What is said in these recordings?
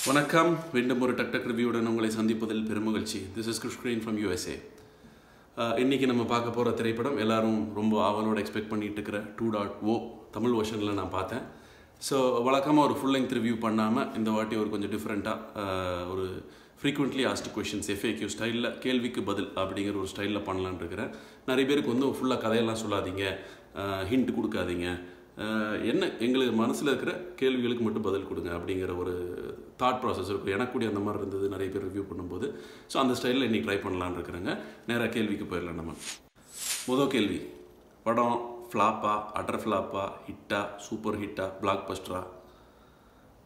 வணக்கம் மீண்டும் ஒரு டக் ரிவ்யூடன் உங்களை சந்திப்பதில் பெருமகிழ்ச்சி. This is GrshGreen from USA. இன்றைக்கி நம்ம பார்க்க போகிற திரைப்படம் எல்லாரும் ரொம்ப ஆவலோடு எக்ஸ்பெக்ட் பண்ணிகிட்டு இருக்கிற 2.0 தமிழ் வெர்ஷனில் நான் பார்த்தேன். ஸோ வழக்கமாக ஒரு ஃபுல் லெங்த் ரிவ்யூ பண்ணாமல் இந்த வாட்டி ஒரு கொஞ்சம் டிஃப்ரெண்ட்டாக ஒரு ஃப்ரீக்வெண்ட்லி ஆஸ்டு கொஷின்ஸ் FAQ ஸ்டைலில் கேள்விக்கு பதில் அப்படிங்கிற ஒரு ஸ்டைலில் பண்ணலான்னு இருக்கிறேன். நிறைய பேருக்கு வந்து ஃபுல்லாக கதையெல்லாம் சொல்லாதீங்க, ஹிண்ட் கொடுக்காதீங்க, என்ன எங்களுக்கு மனசில் இருக்கிற கேள்விகளுக்கு மட்டும் பதில் கொடுங்க அப்படிங்கிற ஒரு தாட் ப்ராசஸ் இருக்கும். எனக்கு கூட அந்த மாதிரி இருந்தது நிறைய பேர் ரிவ்யூ பண்ணும்போது. ஸோ அந்த ஸ்டைலில் இன்றைக்கி ட்ரை பண்ணலான்னு இருக்கிறேங்க. நேராக கேள்விக்கு போயிடலாம். நம்ம முதல் கேள்வி, படம் ஃப்ளாப்பா, அட்டர் ஃப்ளாப்பா, ஹிட்டா, சூப்பர் ஹிட்டா, பிளாக் பஸ்டரா?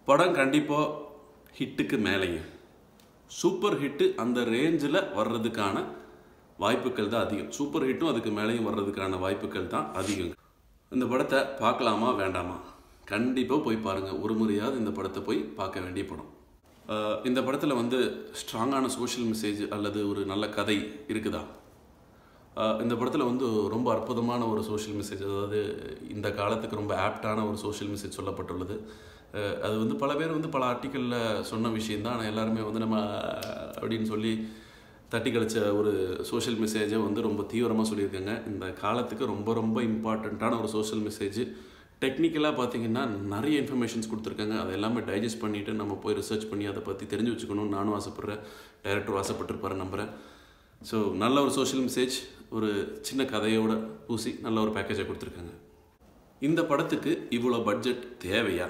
படம் கண்டிப்பாக ஹிட்டுக்கு மேலேங்க. சூப்பர் ஹிட்டு அந்த ரேஞ்சில் வர்றதுக்கான வாய்ப்புகள் தான் அதிகம். சூப்பர் ஹிட்டும் அதுக்கு மேலேயும் வர்றதுக்கான வாய்ப்புகள் தான் அதிகம். இந்த படத்தை பார்க்கலாமா வேண்டாமா? கண்டிப்பாக போய் பாருங்கள். ஒரு முறையாவது இந்த படத்தை போய் பார்க்க வேண்டிய படம். இந்த படத்தில் வந்து ஸ்ட்ராங்கான சோஷியல் மெசேஜ் அல்லது ஒரு நல்ல கதை இருக்குதா? இந்த படத்தில் வந்து ரொம்ப அற்புதமான ஒரு சோஷியல் மெசேஜ், அதாவது இந்த காலத்துக்கு ரொம்ப ஆப்டான ஒரு சோஷியல் மெசேஜ் சொல்லப்பட்டுள்ளது. அது வந்து பல பேர் வந்து பல ஆர்டிக்கலில் சொன்ன விஷயந்தான். ஆனால் எல்லாருமே வந்து நம்ம அப்படின்னு சொல்லி தட்டி கழிச்ச ஒரு சோஷியல் மெசேஜை வந்து ரொம்ப தீவிரமாக சொல்லியிருக்காங்க. இந்த காலத்துக்கு ரொம்ப ரொம்ப இம்பார்ட்டண்ட்டான ஒரு சோஷியல் மெசேஜ். டெக்னிக்கலாக பார்த்திங்கன்னா நிறைய இன்ஃபர்மேஷன்ஸ் கொடுத்துருக்காங்க. அதை எல்லாமே டைஜஸ்ட் பண்ணிவிட்டு நம்ம போய் ரிசர்ச் பண்ணி அதை பற்றி தெரிஞ்சு வச்சுக்கணும்னு நானும் ஆசைப்பட்றேன். டைரக்டரும் ஆசைப்பட்டிருப்பாரு நம்புகிறேன். ஸோ நல்ல ஒரு சோஷியல் மெசேஜ் ஒரு சின்ன கதையோட பூசி நல்ல ஒரு பேக்கேஜை கொடுத்துருக்காங்க. இந்த படத்துக்கு இவ்வளோ பட்ஜெட் தேவையா?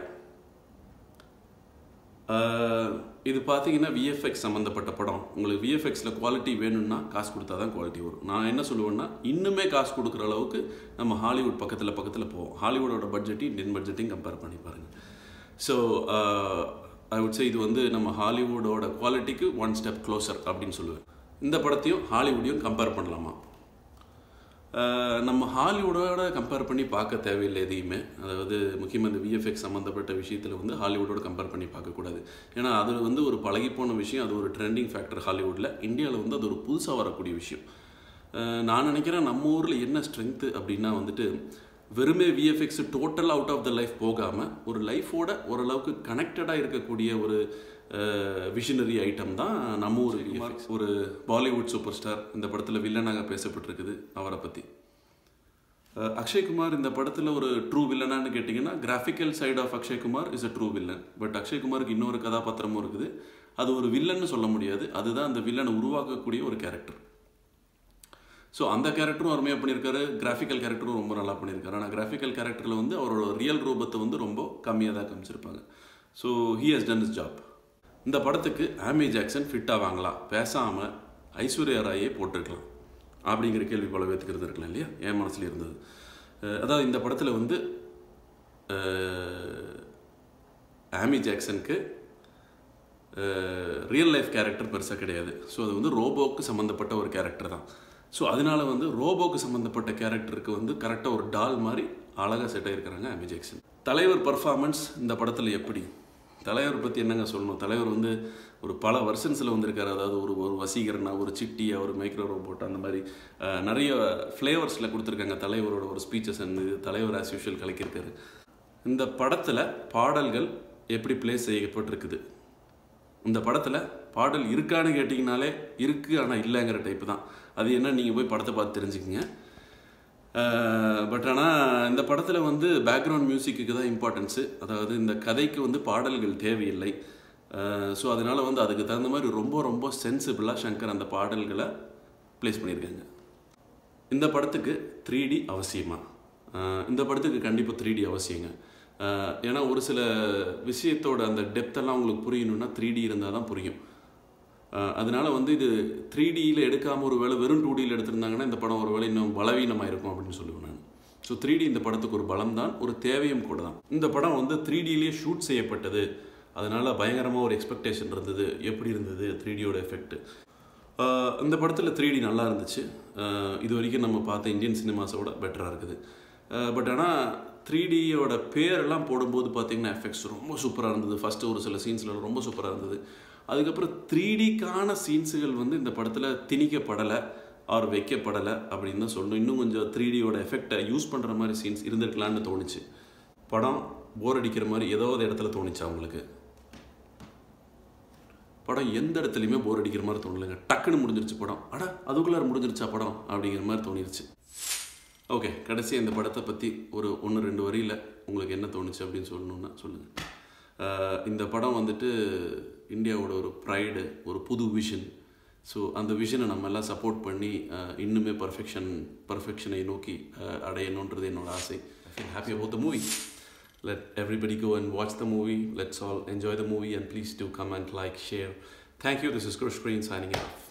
இது பார்த்தீங்கன்னா VFX சம்மந்தப்பட்ட படம். உங்களுக்கு VFXயில் குவாலிட்டி வேணும்னா காசு கொடுத்தா தான் குவாலிட்டி வரும். நான் என்ன சொல்லுவேன்னா, இன்னுமே காசு கொடுக்குற அளவுக்கு நம்ம ஹாலிவுட் பக்கத்தில் போவோம். ஹாலிவுட்டோட பட்ஜெட்டையும் இந்தியன் பட்ஜெட்டையும் கம்பேர் பண்ணி பாருங்கள். ஸோ ஐ வுட் சே இது வந்து நம்ம ஹாலிவுட்டோட குவாலிட்டிக்கு ஒன் ஸ்டெப் க்ளோசர் அப்படின்னு சொல்லுவேன். இந்த படத்தையும் ஹாலிவுட்டையும் கம்பேர் பண்ணலாமா? நம்ம ஹாலிவுட்டோட கம்பேர் பண்ணி பார்க்க தேவையில்லை எதையுமே. அதாவது முக்கியமாக இந்த VFX சம்மந்தப்பட்ட விஷயத்தில் வந்து ஹாலிவுட்டோட கம்பேர் பண்ணி பார்க்கக்கூடாது. ஏன்னா அது வந்து ஒரு பழகிப்போன விஷயம், அது ஒரு ட்ரெண்டிங் ஃபேக்டர் ஹாலிவுட்டில். இந்தியாவில் வந்து அது ஒரு புதுசாக வரக்கூடிய விஷயம். நான் நினைக்கிறேன் நம்ம ஊரில் என்ன ஸ்ட்ரென்த்து அப்படின்னா வந்துட்டு வெறுமே VFX total out of the life போகாமல் ஒரு லைஃபோட ஓரளவுக்கு கனெக்டடாக இருக்கக்கூடிய ஒரு விஷனரி ஐட்டம் தான் நம்ம ஊர் VFX. ஒரு பாலிவுட் சூப்பர் ஸ்டார் இந்த படத்தில் வில்லனாக பேசப்பட்டிருக்குது. அவரை பற்றி அக்ஷய் குமார் இந்த படத்தில் ஒரு ட்ரூ வில்லனான்னு கேட்டிங்கன்னா, graphical side of Akshay Kumar is a true villain. But Akshay குமாருக்கு இன்னொரு கதாபாத்திரமும் இருக்குது. அது ஒரு வில்லன்னு சொல்ல முடியாது, அதுதான் அந்த வில்லனை உருவாக்கக்கூடிய ஒரு கேரக்டர். ஸோ அந்த கேரக்டரும் அருமையாக பண்ணியிருக்காரு, கிராஃபிக்கல் கேரக்டரும் ரொம்ப நல்லா பண்ணியிருக்காரு. ஆனால் கிராஃபிக்கல் கேரக்டரில் வந்து அவரோட ரியல் ரூபத்தை வந்து ரொம்ப கம்மியாக தான் காமிச்சிருப்பாங்க. So he has done his job. இந்த படத்துக்கு ஆமி ஜாக்சன் ஃபிட் ஆவாங்களா? பேசாமல் ஐஸ்வர்யா ராயே போட்டிருக்கலாம் அப்படிங்கிற கேள்வி பல பேத்துக்கு இருந்திருக்கலாம் இல்லையா? என் மனசில் இருந்தது. அதாவது இந்த படத்தில் வந்து ஆமி ஜாக்சனுக்கு ரியல் லைஃப் கேரக்டர் பெருசாக கிடையாது. ஸோ அது வந்து ரோபோவுக்கு சம்மந்தப்பட்ட ஒரு கேரக்டர் தான். ஸோ அதனால வந்து ரோபோவுக்கு சம்மந்தப்பட்ட கேரக்டருக்கு வந்து கரெக்டாக ஒரு டால் மாதிரி அழகாக செட் ஆகிருக்கிறாங்க ஆமி ஜாக்சன். தலைவர் பர்ஃபார்மன்ஸ் இந்த படத்தில் எப்படி? தலைவர் பற்றி என்னங்க சொல்லணும்? தலைவர் வந்து ஒரு பல வெர்ஷன்ஸில் வந்திருக்காரு. அதாவது ஒரு வசீகரனா, ஒரு சிட்டியா, ஒரு மைக்ரோ ரோபோட், அந்த மாதிரி நிறைய ஃப்ளேவர்ஸில் கொடுத்துருக்காங்க தலைவரோட ஒரு ஸ்பீச்சஸ். தலைவர் ஆஸ் யூஷுவல் கலக்கியிருக்காரு. இந்த படத்தில் பாடல்கள் எப்படி ப்ளே செய்யப்பட்டிருக்குது? இந்த படத்தில் பாடல் இருக்கான்னு கேட்டிங்கனாலே இருக்குது, ஆனால் இல்லைங்கிற டைப்பு தான். அது என்ன, நீங்கள் போய் படத்தை பார்த்து தெரிஞ்சுக்கிங்க. பட் ஆனால் இந்த படத்தில் வந்து பேக்ரவுண்ட் மியூசிக்கு தான் இம்பார்ட்டன்ஸு. அதாவது இந்த கதைக்கு வந்து பாடல்கள் தேவையில்லை. ஸோ அதனால் வந்து அதுக்கு தகுந்த மாதிரி ரொம்ப ரொம்ப சென்சிபிளாக சங்கர் அந்த பாடல்களை ப்ளேஸ் பண்ணியிருக்காங்க. இந்த படத்துக்கு 3D அவசியமா? இந்த படத்துக்கு கண்டிப்பாக 3D அவசியங்க. ஏன்னா ஒரு சில விஷயத்தோட அந்த டெப்த்தெல்லாம் உங்களுக்கு புரியணுன்னா 3D இருந்தால் தான் புரியும். அதனால் வந்து இது 3Dயில் எடுக்காமல் ஒரு வேளை வெறும் 2Dயில் எடுத்திருந்தாங்கன்னா இந்த படம் ஒரு வேளை இன்னும் பலவீனமாக இருக்கும் அப்படின்னு சொல்லுவேன் நான். ஸோ 3D இந்த படத்துக்கு ஒரு பலம் தான், ஒரு தேவையும் கூட தான். இந்த படம் வந்து 3Dயிலே ஷூட் செய்யப்பட்டது, அதனால் பயங்கரமாக ஒரு எக்ஸ்பெக்டேஷன் இருந்தது. எப்படி இருந்தது 3Dயோட எஃபெக்ட்? இந்த படத்தில் 3D நல்லா இருந்துச்சு. இது வரைக்கும் நம்ம பார்த்த இந்தியன் சினிமாஸோட பெட்டராக இருக்குது. பட் ஆனால் 3Dயோட பேரெல்லாம் போடும்போது பார்த்திங்கன்னா எஃபெக்ட்ஸ் ரொம்ப சூப்பராக இருந்தது. ஃபஸ்ட்டு ஒரு சில சீன்ஸில் ரொம்ப சூப்பராக இருந்தது. அதுக்கப்புறம் 3Dக்கான சீன்ஸுகள் வந்து இந்த படத்தில் திணிக்கப்படலை, அவர் வைக்கப்படலை அப்படின்னு தான் சொல்லணும். இன்னும் கொஞ்சம் 3Dயோட எஃபெக்டை யூஸ் பண்ணுற மாதிரி சீன்ஸ் இருந்திருக்கலான்னு தோணுச்சு. படம் போர் அடிக்கிற மாதிரி ஏதோ ஒரு இடத்துல தோணுச்சு அவங்களுக்கு. படம் எந்த இடத்துலையுமே போர் அடிக்கிற மாதிரி தோணலைங்க. டக்குன்னு முடிஞ்சிருச்சு படம். அதுக்குள்ளார முடிஞ்சிருச்சா படம் அப்படிங்கிற மாதிரி தோணிருச்சு. ஓகே, கடைசி இந்த படத்தை பற்றி ஒரு 1-2 வரியில் உங்களுக்கு என்ன தோணுச்சு அப்படின்னு சொல்லணுன்னா சொல்லுங்கள். இந்த படம் வந்துட்டு இந்தியாவோட ஒரு ப்ரைடு, ஒரு புது விஷன். ஸோ அந்த விஷனை நம்ம எல்லாம் சப்போர்ட் பண்ணி இன்னுமே பர்ஃபெக்ஷனை நோக்கி அடையணுன்றது என்னோட ஆசை. I feel happy about the movie. Let everybody go and watch the movie. Let's all enjoy the movie and please do comment, like, share. Thank you. This is GrshGreen signing off.